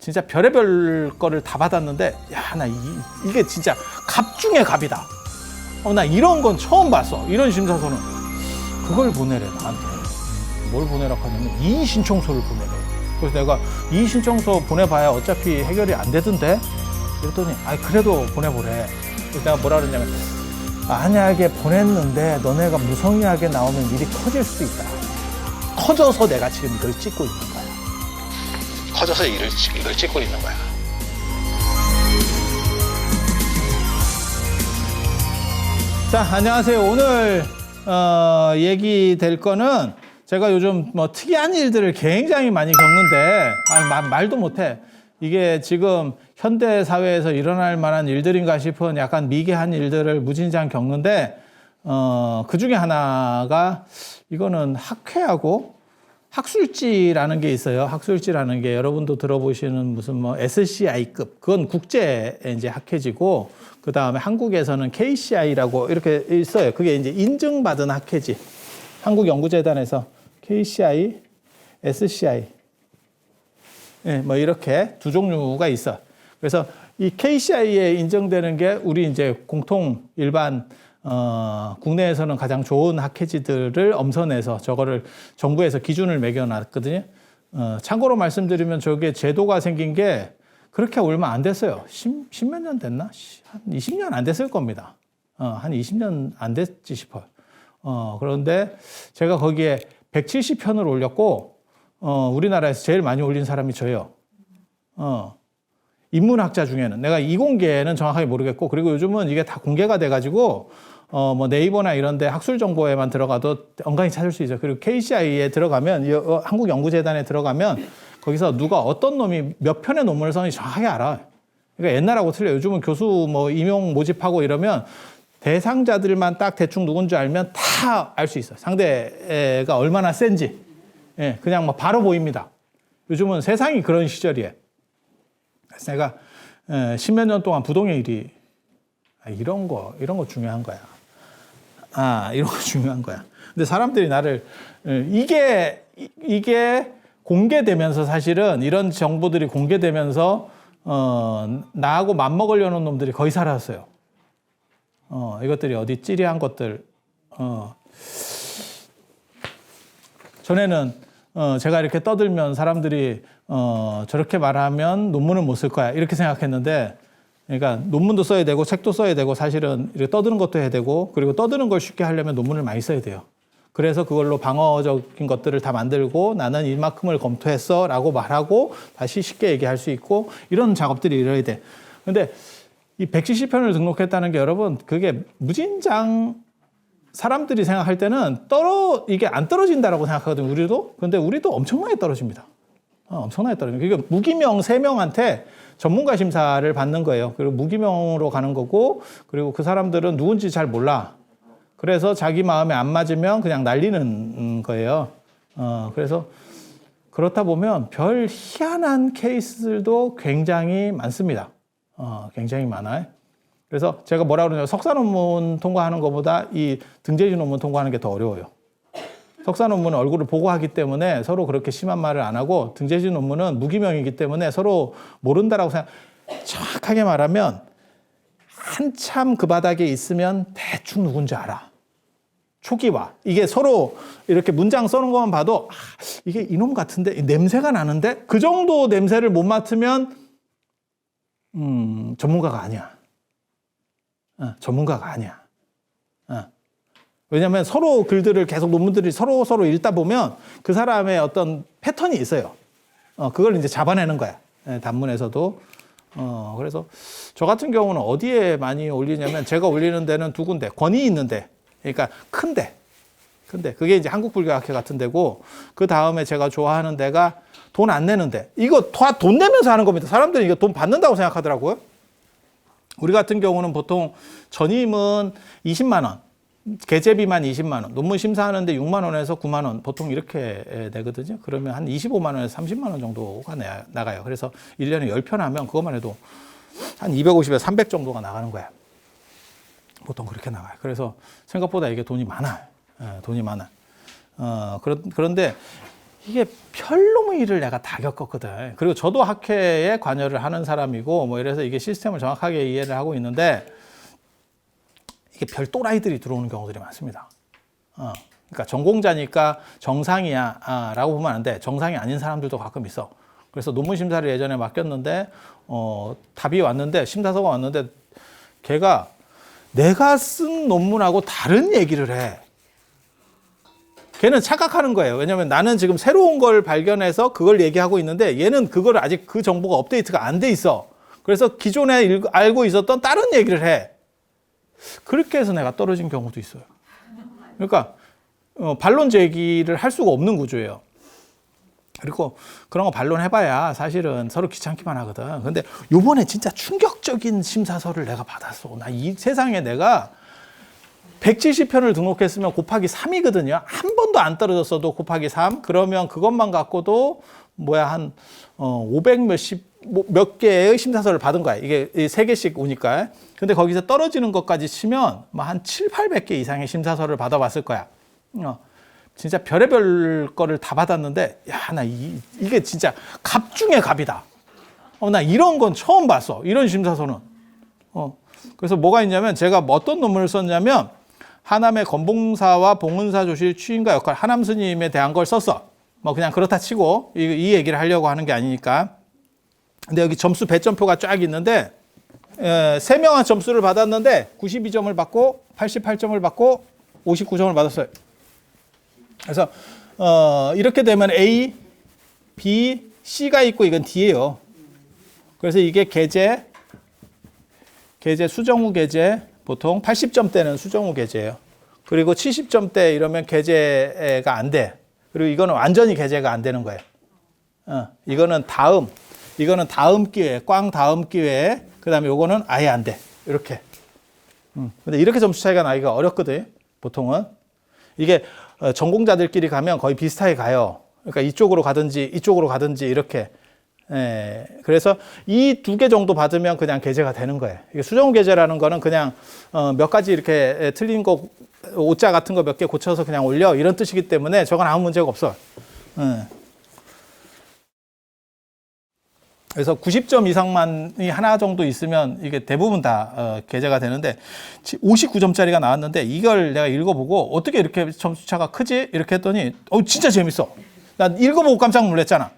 진짜 별의별 거를 다 받았는데, 야, 나 이게 진짜 갑 중에 갑이다. 나 이런 건 처음 봤어. 이런 심사서는. 그걸 보내래, 나한테. 뭘 보내라고 하냐면, 이의 신청서를 보내래. 그래서 내가 이의 신청서 보내봐야 어차피 해결이 안 되던데? 그랬더니, 그래도 보내보래. 그래서 내가 뭐라 그랬냐면, 만약에 보냈는데 너네가 무성의하게 나오면 일이 커질 수 있다. 커져서 내가 지금 이걸 찍고 있는 거야. 커져서 이걸 찍고 있는 거야. 자, 안녕하세요. 오늘 얘기 될 거는 제가 요즘 뭐 특이한 일들을 굉장히 많이 겪는데 말도 못해. 이게 지금 현대 사회에서 일어날 만한 일들인가 싶은 약간 미개한 일들을 무진장 겪는데 그 중에 하나가 이거는 학회하고 학술지라는 게 있어요. 학술지라는 게 여러분도 들어보시는 무슨 뭐 SCI급, 그건 국제 이제 학회지고, 그 다음에 한국에서는 KCI라고 이렇게 있어요. 그게 이제 인증받은 학회지. 한국연구재단에서 KCI, SCI. 예, 뭐 이렇게 두 종류가 있어. 그래서 이 KCI에 인정되는 게 우리 이제 공통 일반 국내에서는 가장 좋은 학회지들을 엄선해서 저거를 정부에서 기준을 매겨놨거든요. 참고로 말씀드리면 저게 제도가 생긴 게 그렇게 얼마 안 됐어요. 10몇 년 됐나? 한 20년 안 됐을 겁니다. 한 20년 안 됐지 싶어요. 그런데 제가 거기에 170편을 올렸고, 우리나라에서 제일 많이 올린 사람이 저예요. 인문학자 중에는. 내가 이공계는 정확하게 모르겠고, 그리고 요즘은 이게 다 공개가 돼가지고, 뭐 네이버나 이런 데 학술 정보에만 들어가도 엉간히 찾을 수 있어요. 그리고 KCI에 들어가면, 한국연구재단에 들어가면, 거기서 누가 어떤 놈이 몇 편의 논문을 썼는지 정확하게 알아. 그러니까 옛날하고 틀려요. 요즘은 교수 뭐 임용 모집하고 이러면 대상자들만 딱 대충 누군지 알면 다 알 수 있어요. 상대가 얼마나 센지. 예, 그냥 뭐 바로 보입니다. 요즘은 세상이 그런 시절이에요. 그래서 내가 10몇 년 동안 부동의 일이 이런 거 중요한 거야. 이런 거 중요한 거야. 근데 사람들이 나를 이게 공개되면서, 사실은 이런 정보들이 공개되면서 나하고 맞먹으려는 놈들이 거의 사라졌어요. 이것들이 어디 찌리한 것들. 전에는 제가 이렇게 떠들면 사람들이 저렇게 말하면 논문을 못 쓸 거야 이렇게 생각했는데, 그러니까 논문도 써야 되고 책도 써야 되고, 사실은 이렇게 떠드는 것도 해야 되고, 그리고 떠드는 걸 쉽게 하려면 논문을 많이 써야 돼요. 그래서 그걸로 방어적인 것들을 다 만들고, 나는 이만큼을 검토했어 라고 말하고 다시 쉽게 얘기할 수 있고, 이런 작업들이 이뤄야 돼. 근데 이 170편을 등록했다는 게, 여러분, 그게 무진장 사람들이 생각할 때는 이게 안 떨어진다라고 생각하거든요, 우리도. 근데 우리도 엄청나게 떨어집니다. 엄청나게 떨어집니다. 그러니까 무기명 3명한테 전문가 심사를 받는 거예요. 그리고 무기명으로 가는 거고, 그리고 그 사람들은 누군지 잘 몰라. 그래서 자기 마음에 안 맞으면 그냥 날리는 거예요. 그래서 그렇다 보면 별 희한한 케이스들도 굉장히 많습니다. 굉장히 많아요. 그래서 제가 뭐라 그러냐면, 석사 논문 통과하는 것보다 이 등재지 논문 통과하는 게 더 어려워요. 석사 논문은 얼굴을 보고 하기 때문에 서로 그렇게 심한 말을 안 하고, 등재지 논문은 무기명이기 때문에 서로 모른다라고 정확하게 말하면 한참 그 바닥에 있으면 대충 누군지 알아. 초기화. 이게 서로 이렇게 문장 써놓은 것만 봐도 이게 이놈 같은데, 냄새가 나는데, 그 정도 냄새를 못 맡으면 전문가가 아니야. 전문가가 아니야. 왜냐하면 서로 글들을 계속 논문들이 서로 읽다 보면 그 사람의 어떤 패턴이 있어요. 그걸 이제 잡아내는 거야. 단문에서도. 그래서 저 같은 경우는 어디에 많이 올리냐면, 제가 올리는 데는 두 군데, 권위 있는데, 그러니까 큰데, 그게 이제 한국불교학회 같은 데고, 그 다음에 제가 좋아하는 데가 돈 안 내는데, 이거 다 돈 내면서 하는 겁니다. 사람들이 이거 돈 받는다고 생각하더라고요. 우리 같은 경우는 보통 전임은 20만 원, 계제비만 20만 원, 논문 심사하는데 6만 원에서 9만 원 보통 이렇게 내거든요. 그러면 한 25만 원에서 30만 원 정도가 나가요. 그래서 1년에 10편 하면 그것만 해도 한 250에서 300 정도가 나가는 거야. 보통 그렇게 나가요. 그래서 생각보다 이게 돈이 많아요. 돈이 많아. 그런데 이게 별놈의 일을 내가 다 겪었거든. 그리고 저도 학회에 관여를 하는 사람이고 뭐 이래서 이게 시스템을 정확하게 이해를 하고 있는데 이게 별 또라이들이 들어오는 경우들이 많습니다. 그러니까 전공자니까 정상이야 라고 보면 안 돼. 정상이 아닌 사람들도 가끔 있어. 그래서 논문 심사를 예전에 맡겼는데 답이 왔는데 심사서가 왔는데 걔가 내가 쓴 논문하고 다른 얘기를 해. 걔는 착각하는 거예요. 왜냐면 나는 지금 새로운 걸 발견해서 그걸 얘기하고 있는데 얘는 그걸 아직 그 정보가 업데이트가 안 돼 있어. 그래서 기존에 알고 있었던 다른 얘기를 해. 그렇게 해서 내가 떨어진 경우도 있어요. 그러니까 반론 제기를 할 수가 없는 구조예요. 그리고 그런 거 반론해봐야 사실은 서로 귀찮기만 하거든. 근데 요번에 진짜 충격적인 심사서를 내가 받았어. 나 이 세상에 내가 170편을 등록했으면 곱하기 3이거든요. 한 번도 안 떨어졌어도 곱하기 3. 그러면 그것만 갖고도 한 500 몇 개의 심사서를 받은 거야. 이게 3개씩 오니까. 근데 거기서 떨어지는 것까지 치면 한 7, 800개 이상의 심사서를 받아봤을 거야. 진짜 별의별 거를 다 받았는데, 야, 이게 진짜 갑 중에 갑이다. 나 이런 건 처음 봤어. 이런 심사서는. 그래서 뭐가 있냐면, 제가 어떤 논문을 썼냐면, 하남의 건봉사와 봉은사 조실 추인과 역할, 하남 스님에 대한 걸 썼어. 그냥 그렇다 치고, 이 얘기를 하려고 하는 게 아니니까. 근데 여기 점수 배점표가 쫙 있는데, 3명한 점수를 받았는데, 92점을 받고, 88점을 받고, 59점을 받았어요. 그래서 이렇게 되면 A, B, C가 있고 이건 D예요. 그래서 이게 계제 수정후 계제 보통 80점대는 수정후 계제예요. 그리고 70점대 이러면 계제가 안 돼. 그리고 이거는 완전히 계제가 안 되는 거예요. 이거는 다음 기회에 꽝 다음 기회에 그다음에 요거는 아예 안 돼. 이렇게. 근데 이렇게 점수 차이가 나기가 어렵거든. 보통은 이게 전공자들끼리 가면 거의 비슷하게 가요. 그러니까 이쪽으로 가든지 이렇게. 그래서 이 2개 정도 받으면 그냥 계제가 되는 거예요. 이게 수정 계제라는 거는 그냥 몇 가지 이렇게 틀린 거 오자 같은 거 몇 개 고쳐서 그냥 올려 이런 뜻이기 때문에 저건 아무 문제가 없어. 그래서 90점 이상만이 하나 정도 있으면 이게 대부분 다 계제가 되는데 59점짜리가 나왔는데 이걸 내가 읽어보고 어떻게 이렇게 점수차가 크지? 이렇게 했더니 진짜 재밌어. 난 읽어보고 깜짝 놀랐잖아.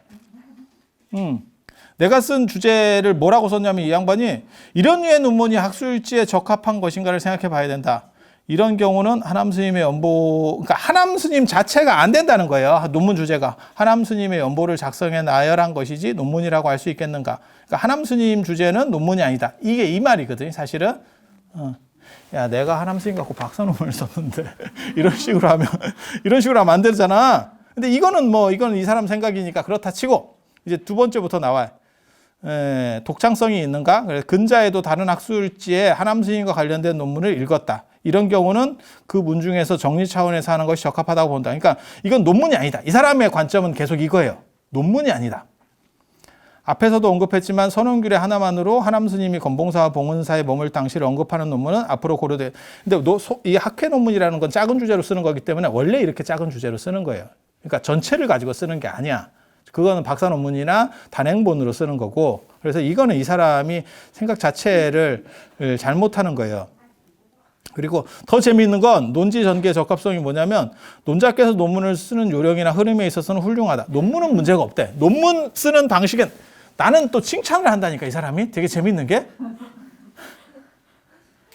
내가 쓴 주제를 뭐라고 썼냐면 이 양반이 이런 류의 논문이 학술지에 적합한 것인가를 생각해 봐야 된다. 이런 경우는 하남 스님의 연보, 그러니까 하남 스님 자체가 안 된다는 거예요. 논문 주제가. 하남 스님의 연보를 작성해 나열한 것이지 논문이라고 할 수 있겠는가. 그러니까 하남 스님 주제는 논문이 아니다. 이게 이 말이거든요, 사실은. 야, 내가 하남 스님 갖고 박사 논문을 썼는데, 이런 식으로 하면 안 되잖아. 근데 이거는 이 사람 생각이니까 그렇다 치고, 이제 두 번째부터 나와요. 독창성이 있는가? 그래서 근자에도 다른 학술지에 하남 스님과 관련된 논문을 읽었다. 이런 경우는 그 문 중에서 정리 차원에서 하는 것이 적합하다고 본다. 그러니까 이건 논문이 아니다. 이 사람의 관점은 계속 이거예요. 논문이 아니다. 앞에서도 언급했지만 선원규례 하나만으로 하남 스님이 건봉사와 봉은사에 머물 당시를 언급하는 논문은 앞으로 고려돼. 근데 이 학회 논문이라는 건 작은 주제로 쓰는 거기 때문에 원래 이렇게 작은 주제로 쓰는 거예요. 그러니까 전체를 가지고 쓰는 게 아니야. 그거는 박사 논문이나 단행본으로 쓰는 거고. 그래서 이거는 이 사람이 생각 자체를 잘못하는 거예요. 그리고 더 재미있는 건 논지 전개 적합성이 뭐냐면 논자께서 논문을 쓰는 요령이나 흐름에 있어서는 훌륭하다. 논문은 문제가 없대. 논문 쓰는 방식은 나는 또 칭찬을 한다니까 이 사람이. 되게 재미있는 게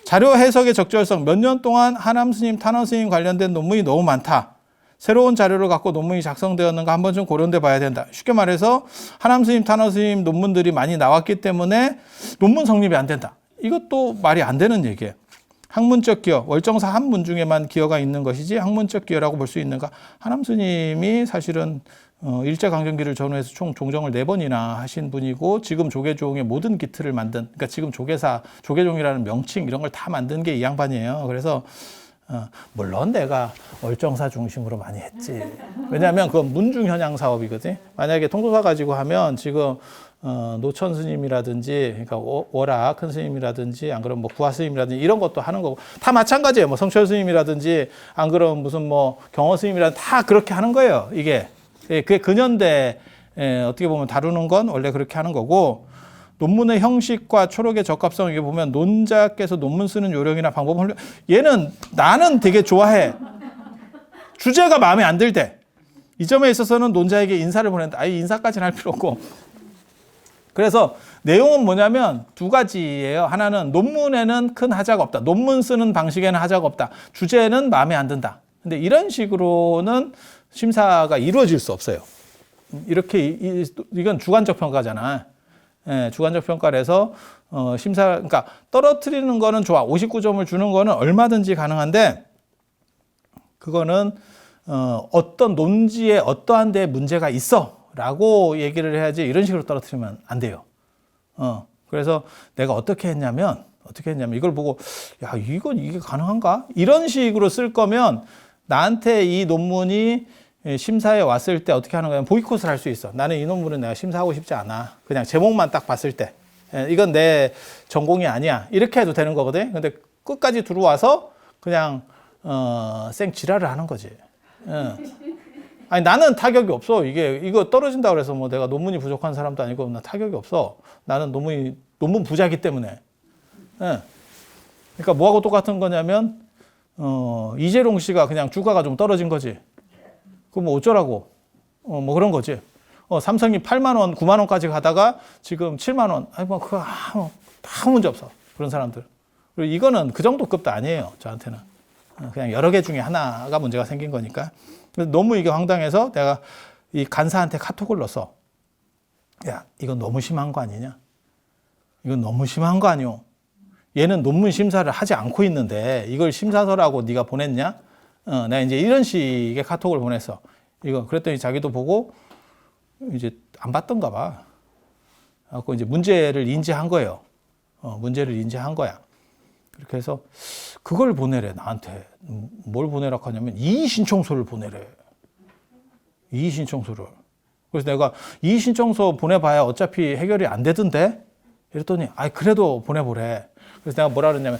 자료 해석의 적절성. 몇 년 동안 하남 스님, 탄원 스님 관련된 논문이 너무 많다. 새로운 자료를 갖고 논문이 작성되었는가 한번 좀 고려해 봐야 된다. 쉽게 말해서 하남 스님, 탄원 스님 논문들이 많이 나왔기 때문에 논문 성립이 안 된다. 이것도 말이 안 되는 얘기예요. 학문적 기여, 월정사 한 문 중에만 기여가 있는 것이지 학문적 기여라고 볼 수 있는가? 하남 스님이 사실은 일제강점기를 전후해서 총 종정을 4번이나 하신 분이고 지금 조계종의 모든 기틀을 만든, 그러니까 지금 조계종이라는 명칭 이런 걸 다 만든 게 이 양반이에요. 그래서 물론 내가 월정사 중심으로 많이 했지. 왜냐하면 그건 문중현양 사업이거든. 만약에 통도사 가지고 하면 지금 노천 스님이라든지, 그러니까 월화 큰 스님이라든지, 안 그러면 구화 스님이라든지 이런 것도 하는 거고 다 마찬가지예요. 성철 스님이라든지, 안 그러면 무슨 경어 스님이라든지 다 그렇게 하는 거예요. 이게 그게 근현대 어떻게 보면 다루는 건 원래 그렇게 하는 거고, 논문의 형식과 초록의 적합성, 이게 보면 논자께서 논문 쓰는 요령이나 방법을, 얘는 나는 되게 좋아해. 주제가 마음에 안 들 때. 이 점에 있어서는 논자에게 인사를 보낸다. 아예 인사까지는 할 필요 없고. 그래서 내용은 뭐냐면 두 가지예요. 하나는 논문에는 큰 하자가 없다. 논문 쓰는 방식에는 하자가 없다. 주제는 마음에 안 든다. 근데 이런 식으로는 심사가 이루어질 수 없어요. 이렇게 이건 주관적 평가잖아. 예, 주관적 평가를 해서 그러니까 떨어뜨리는 거는 좋아. 59점을 주는 거는 얼마든지 가능한데, 그거는 어떤 논지에 어떠한 데 문제가 있어 라고 얘기를 해야지 이런 식으로 떨어뜨리면 안 돼요. 그래서 내가 어떻게 했냐면 이걸 보고, 야, 이게 가능한가? 이런 식으로 쓸 거면 나한테 이 논문이 심사에 왔을 때 어떻게 하는 거냐면 보이콧을 할 수 있어. 나는 이 논문은 내가 심사하고 싶지 않아. 그냥 제목만 딱 봤을 때. 이건 내 전공이 아니야. 이렇게 해도 되는 거거든. 근데 끝까지 들어와서 그냥 생 지랄을 하는 거지. 아니, 나는 타격이 없어. 이거 떨어진다 그래서 뭐 내가 논문이 부족한 사람도 아니고 나 타격이 없어. 나는 논문 부자기 때문에. 그러니까 뭐하고 똑같은 거냐면 이재룡 씨가 그냥 주가가 좀 떨어진 거지. 그럼 뭐 어쩌라고. 뭐 그런 거지. 삼성이 8만 원, 9만 원까지 가다가 지금 7만 원. 아니, 뭐 그거 아무 문제 없어. 그런 사람들. 그리고 이거는 그 정도 급도 아니에요. 저한테는. 그냥 여러 개 중에 하나가 문제가 생긴 거니까. 너무 이게 황당해서 내가 이 간사한테 카톡을 넣었어. 야, 이건 너무 심한 거 아니냐? 이건 너무 심한 거 아니오? 얘는 논문 심사를 하지 않고 있는데 이걸 심사서라고 네가 보냈냐? 내가 이제 이런 식의 카톡을 보냈어. 그랬더니 자기도 보고 이제 안 봤던가 봐. 그래서 이제 문제를 인지한 거예요. 문제를 인지한 거야. 그렇게 해서 그걸 보내래, 나한테. 뭘 보내라고 하냐면 이의 신청서를 보내래. 이의 신청서를. 그래서 내가 이의 신청서 보내봐야 어차피 해결이 안 되던데? 이랬더니 그래도 보내보래. 그래서 내가 뭐라 그랬냐면,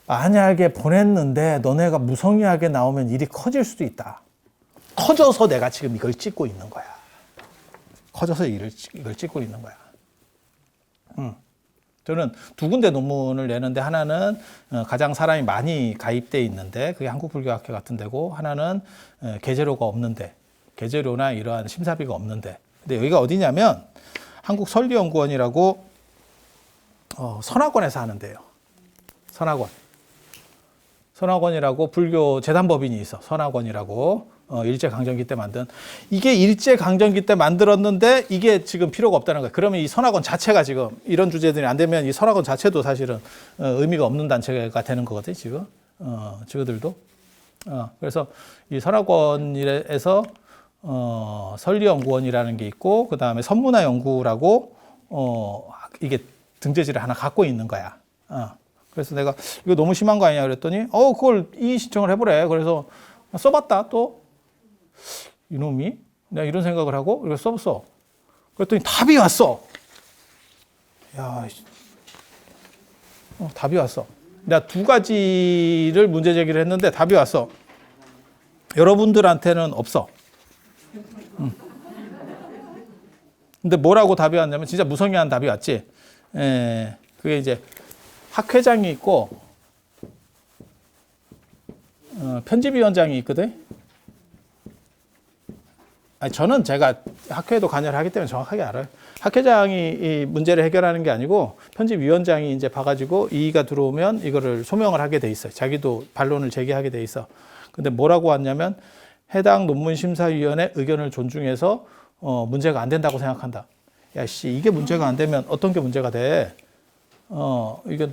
만약에 보냈는데 너네가 무성의하게 나오면 일이 커질 수도 있다. 커져서 내가 지금 이걸 찍고 있는 거야. 커져서 이걸 찍고 있는 거야. 저는 두 군데 논문을 내는데, 하나는 가장 사람이 많이 가입돼 있는데 그게 한국불교학회 같은 데고, 하나는 계재료가 없는데, 계재료나 이러한 심사비가 없는데. 근데 여기가 어디냐면 한국설리연구원이라고 선화권에서 하는데요. 선화권이라고 불교 재단법인이 있어. 선화권이라고 일제강점기 때 만든. 이게 일제강점기 때 만들었는데 이게 지금 필요가 없다는 거야. 그러면 이 선화권 자체가 지금 이런 주제들이 안 되면 이 선화권 자체도 사실은 의미가 없는 단체가 되는 거거든, 지금. 지그들도. 그래서 이 선화권에서 설리연구원이라는 게 있고, 그 다음에 선문화연구라고 이게 등재지를 하나 갖고 있는 거야. 그래서 내가 이거 너무 심한 거 아니냐 그랬더니 그걸 이의 신청을 해보래. 그래서 써봤다. 또 이놈이 내가 이런 생각을 하고 이렇게 써봤어. 그랬더니 답이 왔어. 야, 답이 왔어. 내가 두 가지를 문제 제기를 했는데 답이 왔어. 여러분들한테는 없어. 근데 뭐라고 답이 왔냐면 진짜 무성의한 답이 왔지. 그게 이제 학회장이 있고 편집위원장이 있거든. 저는 제가 학회에도 관여를 하기 때문에 정확하게 알아요. 학회장이 이 문제를 해결하는 게 아니고 편집위원장이 이제 봐가지고 이의가 들어오면 이거를 소명을 하게 돼 있어요. 자기도 반론을 제기하게 돼 있어. 근데 뭐라고 왔냐면 해당 논문심사위원회 의견을 존중해서 문제가 안 된다고 생각한다. 야, 씨, 이게 문제가 안 되면 어떤 게 문제가 돼? 이게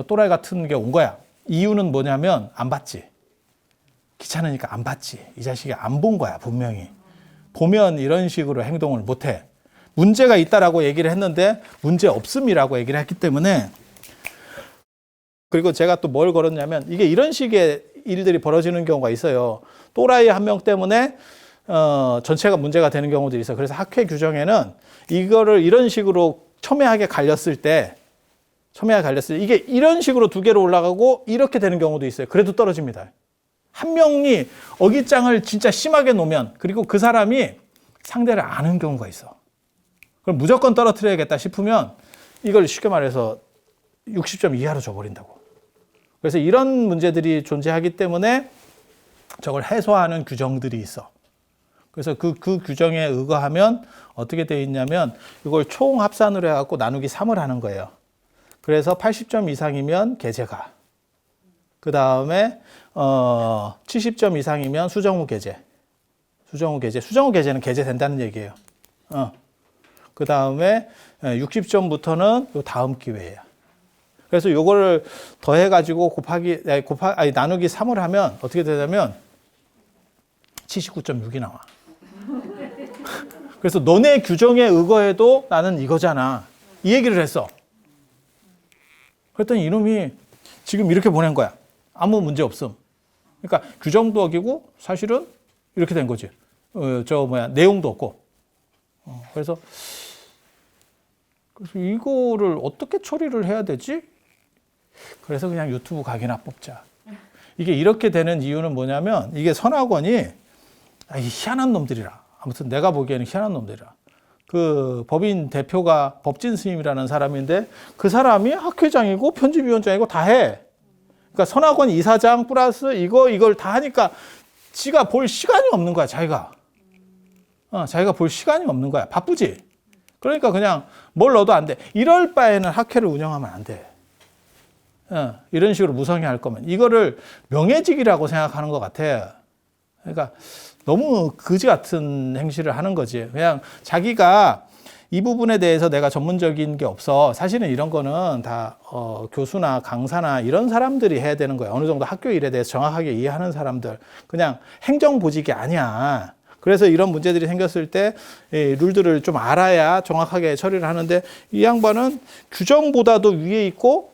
또라이 같은 게 온 거야. 이유는 뭐냐면 안 봤지. 귀찮으니까 안 봤지. 이 자식이 안 본 거야, 분명히. 보면 이런 식으로 행동을 못 해. 문제가 있다라고 얘기를 했는데 문제 없음이라고 얘기를 했기 때문에. 그리고 제가 또 뭘 걸었냐면 이게 이런 식의 일들이 벌어지는 경우가 있어요. 또라이 한 명 때문에 전체가 문제가 되는 경우들이 있어요. 그래서 학회 규정에는 이거를 이런 식으로 첨예하게 갈렸을 때 이게 이런 식으로 두 개로 올라가고 이렇게 되는 경우도 있어요. 그래도 떨어집니다. 한 명이 어깃장을 진짜 심하게 놓으면, 그리고 그 사람이 상대를 아는 경우가 있어. 그럼 무조건 떨어뜨려야겠다 싶으면 이걸 쉽게 말해서 60점 이하로 줘버린다고. 그래서 이런 문제들이 존재하기 때문에 저걸 해소하는 규정들이 있어. 그래서 그 규정에 의거하면 어떻게 되어 있냐면 이걸 총 합산으로 해갖고 나누기 3을 하는 거예요. 그래서 80점 이상이면 계제가. 그 다음에 70점 이상이면 수정후 계제. 수정후 계제는 계제된다는 얘기예요. 그 다음에 60점부터는 요 다음 기회예요. 그래서 요거를 더해가지고 나누기 3을 하면 어떻게 되냐면 79.6이 나와. 그래서 너네 규정에 의거해도 나는 이거잖아. 이 얘기를 했어. 그랬더니 이놈이 지금 이렇게 보낸 거야. 아무 문제 없음. 그러니까 규정도 어기고 사실은 이렇게 된 거지. 내용도 없고. 그래서 이거를 어떻게 처리를 해야 되지? 그래서 그냥 유튜브 강의나 뽑자. 이게 이렇게 되는 이유는 뭐냐면 이게 선악원이 희한한 놈들이라. 아무튼 내가 보기에는 희한한 놈들이라. 그 법인 대표가 법진 스님이라는 사람인데 그 사람이 학회장이고 편집위원장이고 다 해. 그러니까 선악원 이사장 플러스 이걸 다 하니까 지가 볼 시간이 없는 거야, 자기가. 자기가 볼 시간이 없는 거야. 바쁘지? 그러니까 그냥 뭘 넣어도 안 돼. 이럴 바에는 학회를 운영하면 안 돼. 이런 식으로 무성의 할 거면. 이거를 명예직이라고 생각하는 것 같아. 그러니까 너무 거지 같은 행실을 하는 거지. 그냥 자기가 이 부분에 대해서 내가 전문적인 게 없어. 사실은 이런 거는 다 교수나 강사나 이런 사람들이 해야 되는 거야. 어느 정도 학교 일에 대해서 정확하게 이해하는 사람들. 그냥 행정보직이 아니야. 그래서 이런 문제들이 생겼을 때 룰들을 좀 알아야 정확하게 처리를 하는데 이 양반은 규정보다도 위에 있고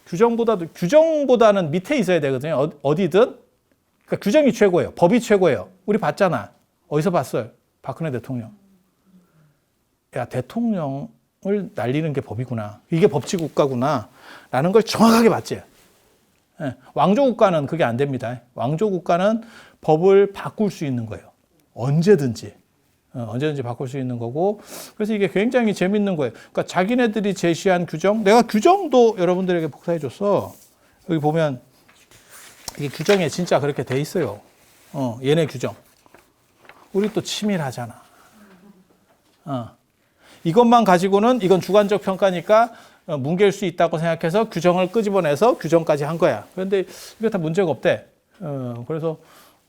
규정보다는 밑에 있어야 되거든요. 어디든. 그러니까 규정이 최고예요. 법이 최고예요. 우리 봤잖아. 어디서 봤어요? 박근혜 대통령. 야, 대통령을 날리는 게 법이구나. 이게 법치국가구나. 라는 걸 정확하게 봤지. 왕조국가는 그게 안 됩니다. 왕조국가는 법을 바꿀 수 있는 거예요. 언제든지 바꿀 수 있는 거고. 그래서 이게 굉장히 재밌는 거예요. 그러니까 자기네들이 제시한 규정, 내가 규정도 여러분들에게 복사해 줬어. 여기 보면 이게 규정에 진짜 그렇게 돼 있어요. 얘네 규정. 우리 또 치밀하잖아. 이것만 가지고는 이건 주관적 평가니까 뭉갤 수 있다고 생각해서 규정을 끄집어내서 규정까지 한 거야. 그런데 이게 다 문제가 없대. 그래서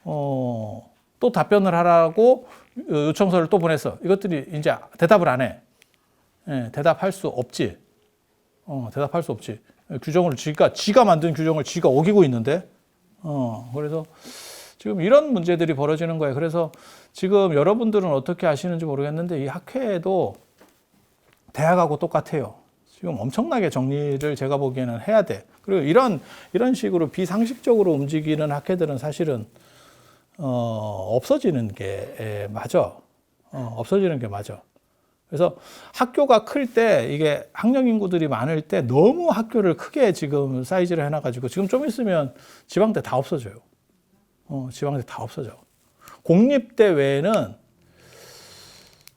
또 답변을 하라고 요청서를 또 보냈어. 이것들이 이제 대답을 안 해. 대답할 수 없지. 대답할 수 없지. 규정을 지가 만든 규정을 지가 어기고 있는데. 그래서 지금 이런 문제들이 벌어지는 거예요. 그래서 지금 여러분들은 어떻게 아시는지 모르겠는데 이 학회도 대학하고 똑같아요. 지금 엄청나게 정리를 제가 보기에는 해야 돼. 그리고 이런 식으로 비상식적으로 움직이는 학회들은 사실은 없어지는 게 맞아. 없어지는 게 맞아. 그래서 학교가 클 때 이게 학령 인구들이 많을 때 너무 학교를 크게 지금 사이즈를 해놔가지고 지금 좀 있으면 지방대 다 없어져요. 지방대 다 없어져. 공립대 외에는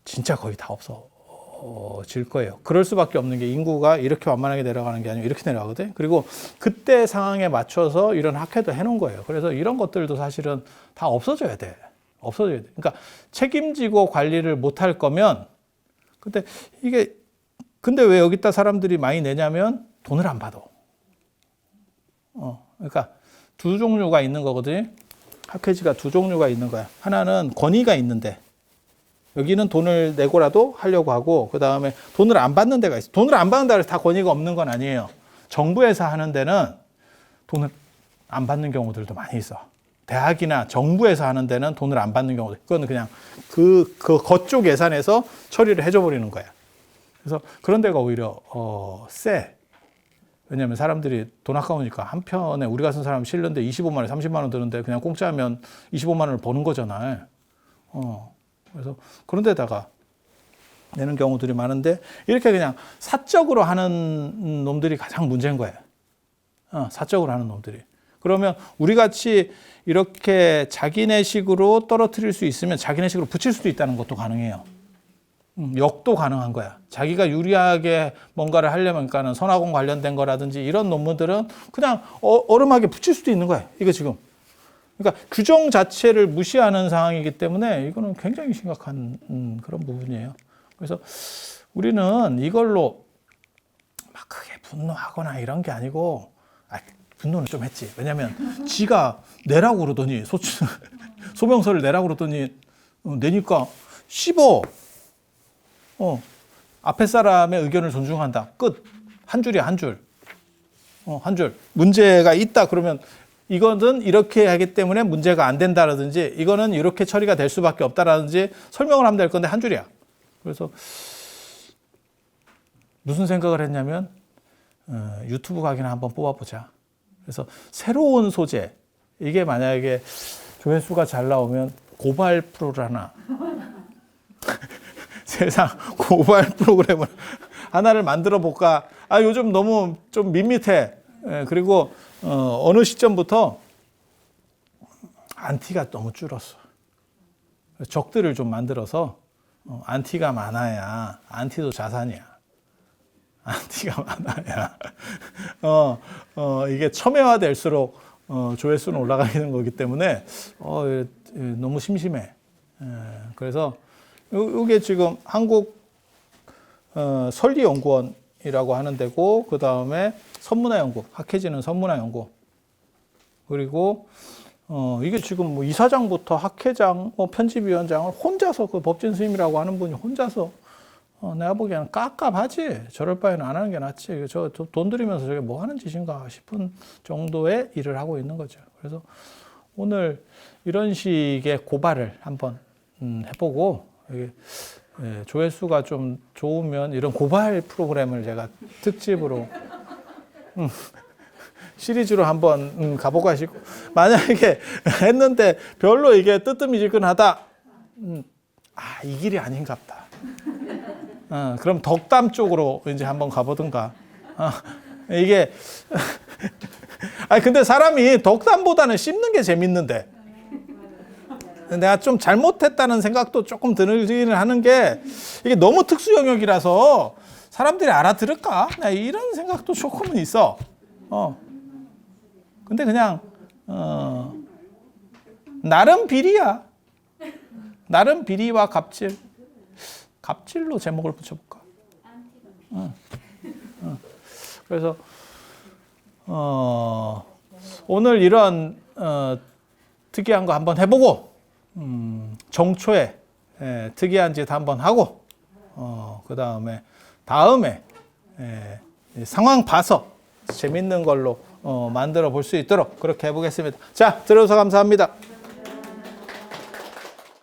진짜 거의 다 없어질 거예요. 그럴 수밖에 없는 게 인구가 이렇게 완만하게 내려가는 게 아니고 이렇게 내려가거든. 그리고 그때 상황에 맞춰서 이런 학회도 해놓은 거예요. 그래서 이런 것들도 사실은 다 없어져야 돼. 없어져야 돼. 그러니까 책임지고 관리를 못할 거면 근데 왜 여기다 사람들이 많이 내냐면 돈을 안 받아. 그러니까 두 종류가 있는 거거든요. 학회지가 두 종류가 있는 거야. 하나는 권위가 있는데 여기는 돈을 내고라도 하려고 하고 그 다음에 돈을 안 받는 데가 있어. 돈을 안 받는다 해서 다 권위가 없는 건 아니에요. 정부에서 하는 데는 돈을 안 받는 경우들도 많이 있어. 대학이나 정부에서 하는 데는 돈을 안 받는 경우도 그건 그냥 그쪽 예산에서 처리를 해줘 버리는 거야. 그래서 그런 데가 오히려 세. 왜냐하면 사람들이 돈 아까우니까 한 편에 우리 같은 사람 실는데 25만 원, 30만 원 드는데 그냥 공짜면 25만 원을 버는 거잖아요. 그래서 그런 데다가 내는 경우들이 많은데 이렇게 그냥 사적으로 하는 놈들이 가장 문제인 거예요. 사적으로 하는 놈들이. 그러면 우리 같이 이렇게 자기네식으로 떨어뜨릴 수 있으면 자기네식으로 붙일 수도 있다는 것도 가능해요. 역도 가능한 거야. 자기가 유리하게 뭔가를 하려면, 그러니까는 선화공 관련된 거라든지 이런 논문들은 그냥 얼음하게 붙일 수도 있는 거야. 이거 지금. 그러니까 규정 자체를 무시하는 상황이기 때문에 이거는 굉장히 심각한 그런 부분이에요. 그래서 우리는 이걸로 막 크게 분노하거나 이런 게 아니고, 분노는 좀 했지. 왜냐면 지가 내라고 그러더니 소명서를 내라고 그러더니 내니까 씹어. 앞에 사람의 의견을 존중한다. 끝. 한 줄이야, 한 줄. 한 줄. 문제가 있다 그러면 이거는 이렇게 하기 때문에 문제가 안 된다라든지 이거는 이렇게 처리가 될 수밖에 없다라든지 설명을 하면 될 건데 한 줄이야. 그래서 무슨 생각을 했냐면 유튜브 강의나 한번 뽑아보자. 그래서 새로운 소재, 이게 만약에 조회수가 잘 나오면 고발 프로를 하나 세상 고발 프로그램을 하나를 만들어 볼까. 요즘 너무 좀 밋밋해. 그리고 어느 시점부터 안티가 너무 줄었어. 적들을 좀 만들어서 안티가 많아야 안티도 자산이야. 안티가 많아야 이게 첨예화될수록 조회수는 올라가는 거기 때문에 너무 심심해. 그래서 이게 지금 한국 설리연구원이라고 하는 데고, 그 다음에 선문화연구, 학회지는 선문화연구, 그리고 이게 지금 뭐 이사장부터 학회장, 편집위원장을 혼자서, 그 법진 스님이라고 하는 분이 혼자서 내가 보기에는 깝깝하지. 저럴 바에는 안 하는 게 낫지. 저 돈 들이면서 저게 뭐 하는 짓인가 싶은 정도의 일을 하고 있는 거죠. 그래서 오늘 이런 식의 고발을 한번 해보고, 조회수가 좀 좋으면 이런 고발 프로그램을 제가 특집으로 시리즈로 한번 가볼까 싶고, 만약에 했는데 별로 이게 뜨뜻미지근하다, 이 길이 아닌가 보다. 그럼 덕담 쪽으로 이제 한번 가보든가. 이게 근데 사람이 덕담보다는 씹는 게 재밌는데, 내가 좀 잘못했다는 생각도 조금 들기는 하는 게, 이게 너무 특수 영역이라서 사람들이 알아들을까? 이런 생각도 조금은 있어. 근데 그냥 나름 비리야. 나름 비리와 갑질. 갑질로 제목을 붙여볼까? 그래서 오늘 이런 특이한 거 한번 해보고, 정초에 특이한 짓 한번 하고, 그 다음에 상황 봐서 재밌는 걸로 만들어 볼 수 있도록 그렇게 해보겠습니다. 자, 들어주셔서 감사합니다.